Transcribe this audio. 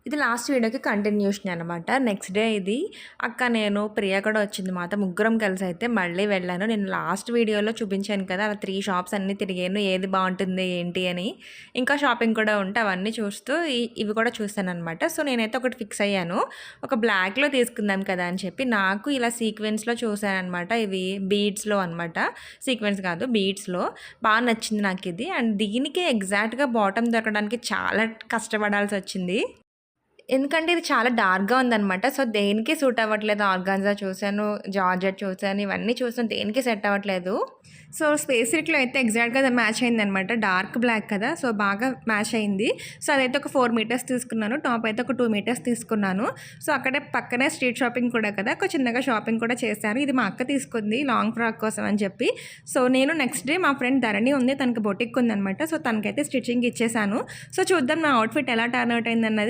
ఇది లాస్ట్ వీడియోకి కంటిన్యూషన్ అనమాట. నెక్స్ట్ డే ఇది అక్క, నేను, ప్రియ కూడా వచ్చింది మాతో. ముగ్గురం కలిసి అయితే మళ్ళీ వెళ్ళాను. నేను లాస్ట్ వీడియోలో చూపించాను కదా, అలా 3 షాప్స్ అన్నీ తిరిగాను. ఏది బాగుంటుంది ఏంటి అని. ఇంకా షాపింగ్ కూడా ఉంటే అవన్నీ చూస్తూ ఇవి కూడా చూసాననమాట. సో నేనైతే ఒకటి ఫిక్స్ అయ్యాను. ఒక బ్లాక్‌లో తీసుకుందాం కదా అని చెప్పి నాకు ఇలా సీక్వెన్స్‌లో చూసాననమాట. ఇవి బీడ్స్‌లో అనమాట. సీక్వెన్స్ కాదు, బీడ్స్‌లో. బాగా నచ్చింది నాకు ఇది. అండ్ దీనికి ఎగ్జాక్ట్‌గా బాటమ్ దొరకడానికి చాలా కష్టపడాల్సొచ్చింది. ఎందుకంటే ఇది చాలా డార్క్‌గా ఉందనమాట. సో, దేనికి సూట్ అవ్వట్లేదు. ఆర్గాన్జా చూసాను, జార్జెట్ చూసాను, ఇవన్నీ చూసాను. దేనికి సెట్ అవ్వట్లేదు. సో, స్పెసిఫిక్‌లో అయితే ఎగ్జాక్ట్‌గా అది మ్యాచ్ అయిందనమాట. డార్క్ బ్లాక్ కదా! సో, బాగా మ్యాచ్ అయింది. సో, అదైతే ఒక 4 మీటర్స్ తీసుకున్నాను. టాప్ అయితే ఒక 2 మీటర్స్ తీసుకున్నాను. సో, అక్కడే పక్కనే స్ట్రీట్ షాపింగ్ కూడా కదా! ఒక చిన్నగా షాపింగ్ కూడా చేశాను. ఇది మా అక్క తీసుకుంది లాంగ్ ఫ్రాక్ కోసం అని చెప్పి. సో, నేను నెక్స్ట్ డే మా ఫ్రెండ్ ధరణి ఉంది. తనకి బొటిక్ ఉందనమాట. సో, తనకైతే స్టిచ్చింగ్ ఇచ్చేసాను. సో, చూద్దాం నా అవుట్‌ఫిట్ ఎలా టర్న్ అవుట్ అయిందన్నది.